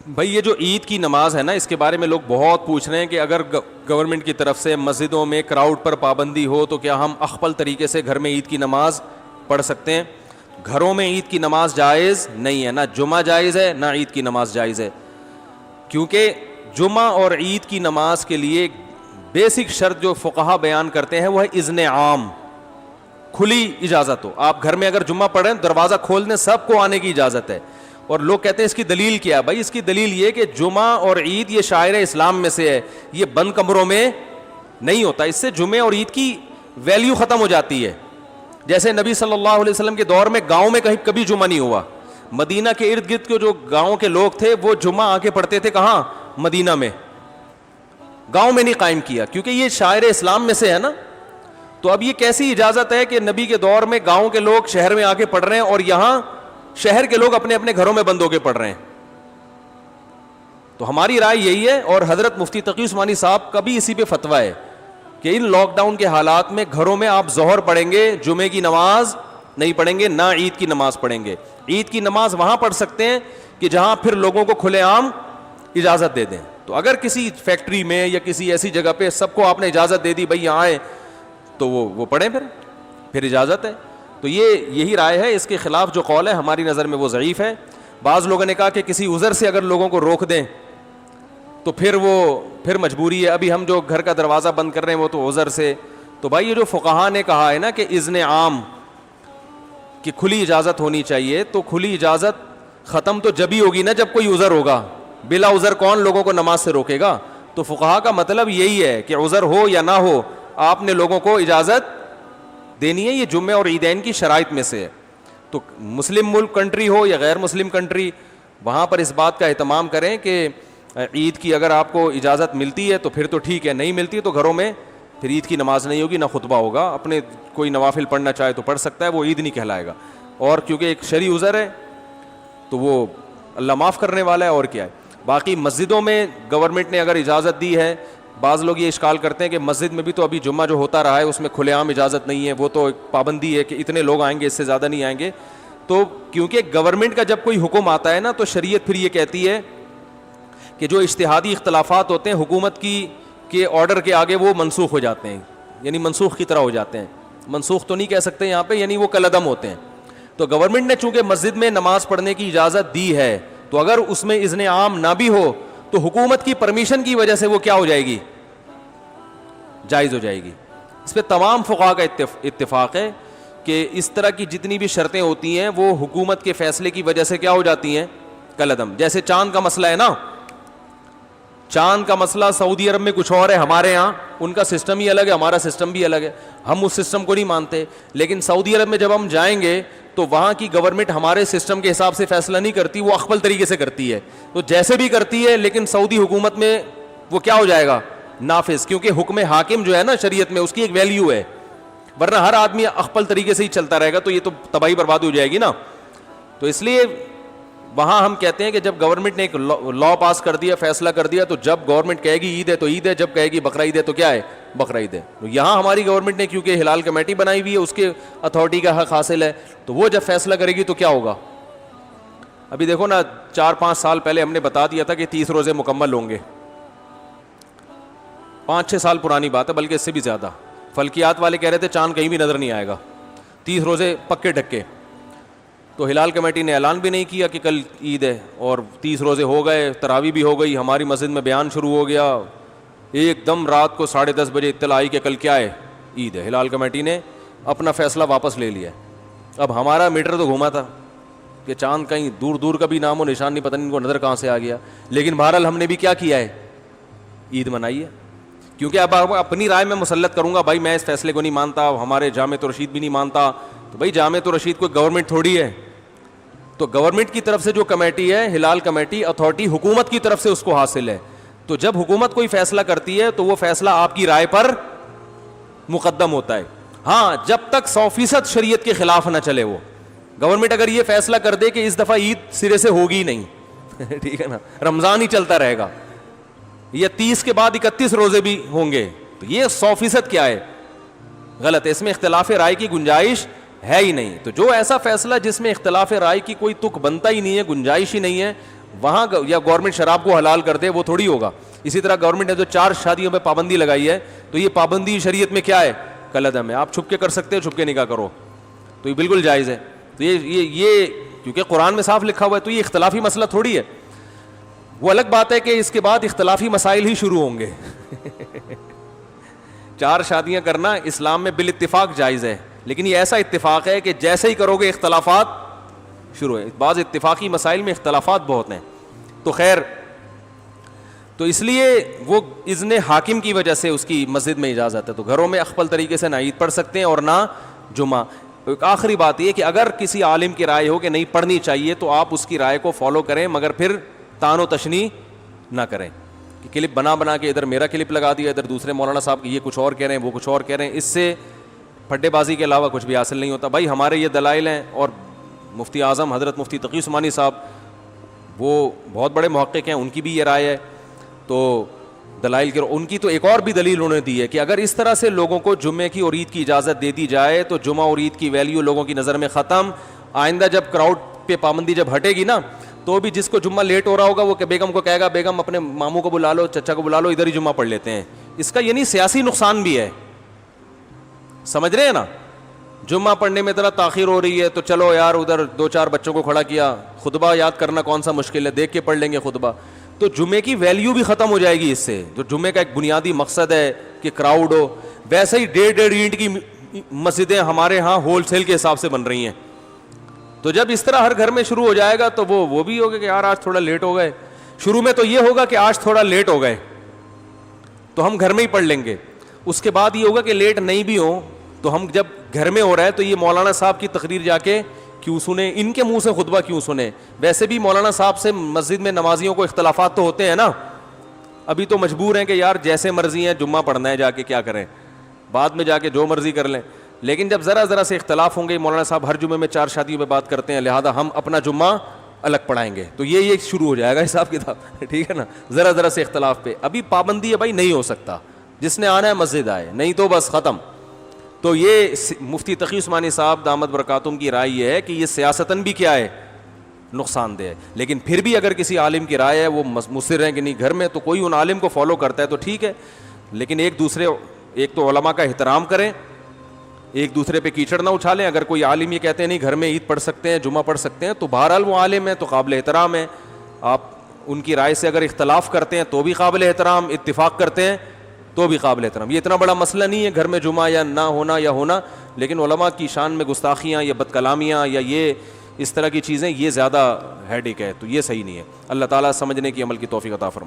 بھائی یہ جو عید کی نماز ہے نا، اس کے بارے میں لوگ بہت پوچھ رہے ہیں کہ اگر گورنمنٹ کی طرف سے مسجدوں میں کراؤڈ پر پابندی ہو تو کیا ہم اخپل طریقے سے گھر میں عید کی نماز پڑھ سکتے ہیں؟ گھروں میں عید کی نماز جائز نہیں ہے، نہ جمعہ جائز ہے نہ عید کی نماز جائز ہے، کیونکہ جمعہ اور عید کی نماز کے لیے بیسک شرط جو فقہا بیان کرتے ہیں وہ ہے اذن عام، کھلی اجازت ہو. آپ گھر میں اگر جمعہ پڑھیں دروازہ کھول دیں، سب کو آنے کی اجازت ہے. اور لوگ کہتے ہیں اس کی دلیل کیا ہے؟ بھائی اس کی دلیل یہ کہ جمعہ اور عید یہ شاعر اسلام میں سے ہے، یہ بند کمروں میں نہیں ہوتا. اس سے جمعے اور عید کی ویلیو ختم ہو جاتی ہے. جیسے نبی صلی اللہ علیہ وسلم کے دور میں گاؤں میں کبھی جمعہ نہیں ہوا. مدینہ کے ارد گرد کے جو گاؤں کے لوگ تھے وہ جمعہ آ کے پڑھتے تھے کہاں؟ مدینہ میں. گاؤں میں نہیں قائم کیا کیونکہ یہ شاعر اسلام میں سے ہے نا. تو اب یہ کیسی اجازت ہے کہ نبی کے دور میں گاؤں کے لوگ شہر میں آ کے پڑھ رہے ہیں اور یہاں شہر کے لوگ اپنے اپنے گھروں میں بند ہو کے پڑھ رہے ہیں؟ تو ہماری رائے یہی ہے، اور حضرت مفتی تقی عثمانی صاحب کا بھی اسی پہ فتویٰ ہے کہ ان لاک ڈاؤن کے حالات میں گھروں میں آپ ظہر پڑھیں گے، جمعے کی نماز نہیں پڑھیں گے، نہ عید کی نماز پڑھیں گے. عید کی نماز وہاں پڑھ سکتے ہیں کہ جہاں پھر لوگوں کو کھلے عام اجازت دے دیں. تو اگر کسی فیکٹری میں یا کسی ایسی جگہ پہ سب کو آپ نے اجازت دے دی بھائی یہاں آئے، تو وہ پڑھیں، پھر اجازت ہے. تو یہی رائے ہے. اس کے خلاف جو قول ہے ہماری نظر میں وہ ضعیف ہے. بعض لوگوں نے کہا کہ کسی عذر سے اگر لوگوں کو روک دیں تو پھر مجبوری ہے. ابھی ہم جو گھر کا دروازہ بند کر رہے ہیں وہ تو عذر سے. تو بھائی یہ جو فقہا نے کہا ہے نا کہ اذن عام کہ کھلی اجازت ہونی چاہیے، تو کھلی اجازت ختم تو جب ہی ہوگی نا جب کوئی عذر ہوگا. بلا عذر کون لوگوں کو نماز سے روکے گا؟ تو فقہا کا مطلب یہی ہے کہ عذر ہو یا نہ ہو آپ نے لوگوں کو اجازت دینی ہے. یہ جمعے اور عیدین کی شرائط میں سے ہے. تو مسلم ملک کنٹری ہو یا غیر مسلم کنٹری، وہاں پر اس بات کا اہتمام کریں کہ عید کی اگر آپ کو اجازت ملتی ہے تو پھر تو ٹھیک ہے، نہیں ملتی تو گھروں میں پھر عید کی نماز نہیں ہوگی، نہ خطبہ ہوگا. اپنے کوئی نوافل پڑھنا چاہے تو پڑھ سکتا ہے، وہ عید نہیں کہلائے گا. اور کیونکہ ایک شرعی عذر ہے تو وہ اللہ معاف کرنے والا ہے. اور کیا ہے. باقی مسجدوں میں گورنمنٹ نے اگر اجازت دی ہے، بعض لوگ یہ اشکال کرتے ہیں کہ مسجد میں بھی تو ابھی جمعہ جو ہوتا رہا ہے اس میں کھلے عام اجازت نہیں ہے، وہ تو ایک پابندی ہے کہ اتنے لوگ آئیں گے، اس سے زیادہ نہیں آئیں گے. تو کیونکہ گورنمنٹ کا جب کوئی حکم آتا ہے نا تو شریعت پھر یہ کہتی ہے کہ جو اجتہادی اختلافات ہوتے ہیں حکومت کے آرڈر کے آگے وہ منسوخ ہو جاتے ہیں، یعنی منسوخ کی طرح ہو جاتے ہیں. منسوخ تو نہیں کہہ سکتے یہاں پہ، یعنی وہ کالعدم ہوتے ہیں. تو گورنمنٹ نے چونکہ مسجد میں نماز پڑھنے کی اجازت دی ہے، تو اگر اس میں اذن عام نہ بھی ہو تو حکومت کی پرمیشن کی وجہ سے وہ کیا ہو جائے گی؟ جائز ہو جائے گی. اس پہ تمام فقہا کا اتفاق ہے کہ اس طرح کی جتنی بھی شرطیں ہوتی ہیں وہ حکومت کے فیصلے کی وجہ سے کیا ہو جاتی ہیں؟ کالعدم. جیسے چاند کا مسئلہ ہے نا، چاند کا مسئلہ سعودی عرب میں کچھ اور ہے، ہمارے ہاں ان کا سسٹم ہی الگ ہے، ہمارا سسٹم بھی الگ ہے. ہم اس سسٹم کو نہیں مانتے، لیکن سعودی عرب میں جب ہم جائیں گے تو وہاں کی گورنمنٹ ہمارے سسٹم کے حساب سے فیصلہ نہیں کرتی، وہ اخبل طریقے سے کرتی ہے. تو جیسے بھی کرتی ہے لیکن سعودی حکومت میں وہ کیا ہو جائے گا؟ نافذ. کیونکہ حکم حاکم جو ہے نا شریعت میں اس کی ایک ویلیو ہے، ورنہ ہر آدمی اخبل طریقے سے ہی چلتا رہے گا تو یہ تو تباہی بربادی ہو جائے گی نا. تو اس لیے وہاں ہم کہتے ہیں کہ جب گورنمنٹ نے ایک لا پاس کر دیا، فیصلہ کر دیا، تو جب گورنمنٹ کہے گی عید ہے تو عید ہے، جب کہے گی بقرہ عید ہے تو کیا ہے؟ بقرہ عید ہے. یہاں ہماری گورنمنٹ نے کیونکہ ہلال کمیٹی بنائی ہوئی ہے، اس کے اتھارٹی کا حق حاصل ہے، تو وہ جب فیصلہ کرے گی تو کیا ہوگا؟ ابھی دیکھو نا 4-5 سال پہلے ہم نے بتا دیا تھا کہ 30 روزے مکمل ہوں گے. 5-6 سال پرانی بات ہے، بلکہ اس سے بھی زیادہ. فلکیات والے کہہ رہے تھے چاند کہیں بھی نظر نہیں آئے گا، 30 روزے پکے ڈھکے. تو ہلال کمیٹی نے اعلان بھی نہیں کیا کہ کل عید ہے، اور 30 روزے ہو گئے، تراویح بھی ہو گئی، ہماری مسجد میں بیان شروع ہو گیا. ایک دم رات کو 10:30 بجے اطلاع آئی کہ کل کیا ہے؟ عید ہے. ہلال کمیٹی نے اپنا فیصلہ واپس لے لیا. اب ہمارا میٹر تو گھوما تھا کہ چاند کہیں دور دور کا بھی نام و نشان نہیں، پتہ نہیں ان کو نظر کہاں سے آ گیا. لیکن بہرحال ہم نے بھی کیا کیا ہے؟ عید منائی ہے. کیونکہ اب اپنی رائے میں مسلط کروں گا، بھائی میں اس فیصلے کو نہیں مانتا، ہمارے جامع رشید بھی نہیں مانتا. تو بھائی جامع رشید کوئی گورنمنٹ تھوڑی ہے. تو گورنمنٹ کی طرف سے جو کمیٹی ہے ہلال کمیٹی اتھارٹی، حکومت کی طرف سے اس کو حاصل ہے. تو جب حکومت کوئی فیصلہ کرتی ہے تو وہ فیصلہ آپ کی رائے پر مقدم ہوتا ہے. ہاں جب تک 100% شریعت کے خلاف نہ چلے. وہ گورنمنٹ اگر یہ فیصلہ کر دے کہ اس دفعہ عید سرے سے ہوگی نہیں ٹھیک ہے نا، رمضان ہی چلتا رہے گا، یا 30 کے بعد 31 روزے بھی ہوں گے، تو یہ 100% کیا ہے؟ غلط ہے. اس میں اختلاف رائے کی گنجائش ہے ہی نہیں. تو جو ایسا فیصلہ جس میں اختلاف رائے کی کوئی تک بنتا ہی نہیں ہے، گنجائش ہی نہیں ہے، وہاں یا گورنمنٹ شراب کو حلال کر دے وہ تھوڑی ہوگا. اسی طرح گورنمنٹ نے جو 4 شادیوں پہ پابندی لگائی ہے تو یہ پابندی شریعت میں کیا ہے؟ کالعدم ہے. آپ چھپ کے کر سکتے ہیں, چھپ کے نکاح کرو تو یہ بالکل جائز ہے. تو یہ کیونکہ قرآن میں صاف لکھا ہوا ہے تو یہ اختلافی مسئلہ تھوڑی ہے. وہ الگ بات ہے کہ اس کے بعد اختلافی مسائل ہی شروع ہوں گے. 4 شادیاں کرنا اسلام میں بالاتفاق جائز ہے, لیکن یہ ایسا اتفاق ہے کہ جیسے ہی کرو گے اختلافات شروع ہیں. بعض اتفاقی مسائل میں اختلافات بہت ہیں. تو خیر, تو اس لیے وہ اذن حاکم کی وجہ سے اس کی مسجد میں اجازت ہے. تو گھروں میں اخفل طریقے سے نہ عید پڑھ سکتے ہیں اور نہ جمعہ. ایک آخری بات یہ کہ اگر کسی عالم کی رائے ہو کہ نہیں پڑھنی چاہیے تو آپ اس کی رائے کو فالو کریں, مگر پھر تان و تشنیع نہ کریں کہ کلپ بنا کے ادھر میرا کلپ لگا دیا, ادھر دوسرے مولانا صاحب کی یہ کچھ اور کہہ رہے ہیں, وہ کچھ اور کہہ رہے ہیں. اس سے پھڈے بازی کے علاوہ کچھ بھی حاصل نہیں ہوتا. بھائی ہمارے یہ دلائل ہیں, اور مفتی اعظم حضرت مفتی تقی عثمانی صاحب وہ بہت بڑے محقق ہیں, ان کی بھی یہ رائے ہے. تو دلائل کے ان کی تو ایک اور بھی دلیل انہوں نے دی ہے کہ اگر اس طرح سے لوگوں کو جمعے کی اور عید کی اجازت دے دی جائے تو جمعہ اور عید کی ویلیو لوگوں کی نظر میں ختم. آئندہ جب کراؤڈ پہ پابندی جب ہٹے گی نا تو بھی جس کو جمعہ لیٹ ہو رہا ہوگا وہ کہ بیگم کو کہے گا بیگم اپنے ماموں کو بلا لو, چچا کو بلا لو, ادھر ہی جمعہ پڑھ لیتے ہیں. اس کا یعنی سیاسی نقصان بھی ہے, سمجھ رہے ہیں نا. جمعہ پڑھنے میں ذرا تاخیر ہو رہی ہے تو چلو یار ادھر 2-4 بچوں کو کھڑا کیا, خطبہ یاد کرنا کون سا مشکل ہے, دیکھ کے پڑھ لیں گے خطبہ. تو جمعے کی ویلیو بھی ختم ہو جائے گی اس سے, جو جمعے کا ایک بنیادی مقصد ہے کہ کراؤڈ ہو. ویسے ہی 1.5 اینٹ کی مسجدیں ہمارے ہاں ہول سیل کے حساب سے بن رہی ہیں. تو جب اس طرح ہر گھر میں شروع ہو جائے گا تو وہ بھی ہوگا کہ یار آج تھوڑا لیٹ ہو گئے. شروع میں تو یہ ہوگا کہ آج تھوڑا لیٹ ہو گئے تو ہم گھر میں ہی پڑھ لیں گے. اس کے بعد یہ ہوگا کہ لیٹ نہیں بھی ہوں تو ہم جب گھر میں ہو رہا ہے تو یہ مولانا صاحب کی تقریر جا کے کیوں سنیں, ان کے منہ سے خطبہ کیوں سنیں. ویسے بھی مولانا صاحب سے مسجد میں نمازیوں کو اختلافات تو ہوتے ہیں نا, ابھی تو مجبور ہیں کہ یار جیسے مرضی ہیں جمعہ پڑھنا ہے, جا کے کیا کریں, بعد میں جا کے جو مرضی کر لیں. لیکن جب ذرا سے اختلاف ہوں گے, مولانا صاحب ہر جمعے میں 4 شادیوں پہ بات کرتے ہیں, لہذا ہم اپنا جمعہ الگ پڑھائیں گے, تو یہ شروع ہو جائے گا حساب کتاب. ٹھیک ہے نا, ذرا سے اختلاف پہ. ابھی پابندی ہے بھائی, نہیں ہو سکتا, جس نے آنا ہے مسجد آئے, نہیں تو بس ختم. تو یہ مفتی تقی عثمانی صاحب دامت برکاتہم کی رائے یہ ہے کہ یہ سیاستاً بھی کیا ہے, نقصان دہ ہے. لیکن پھر بھی اگر کسی عالم کی رائے ہے, وہ مصر ہیں کہ نہیں گھر میں, تو کوئی ان عالم کو فالو کرتا ہے تو ٹھیک ہے. لیکن ایک تو علماء کا احترام کریں, ایک دوسرے پہ کیچڑ نہ اچھالیں. اگر کوئی عالم یہ کہتے ہیں نہیں گھر میں عید پڑھ سکتے ہیں, جمعہ پڑھ سکتے ہیں, تو بہرحال وہ عالم ہے تو قابل احترام ہے. آپ ان کی رائے سے اگر اختلاف کرتے ہیں تو بھی قابل احترام, اتفاق کرتے ہیں تو بھی قابل احترام. یہ اتنا بڑا مسئلہ نہیں ہے گھر میں جمعہ یا نہ ہونا یا ہونا. لیکن علماء کی شان میں گستاخیاں یا بد کلامیاں یا یہ اس طرح کی چیزیں, یہ زیادہ ہیڈیک ہے, تو یہ صحیح نہیں ہے. اللہ تعالیٰ سمجھنے کی عمل کی توفیق عطا فرمائے.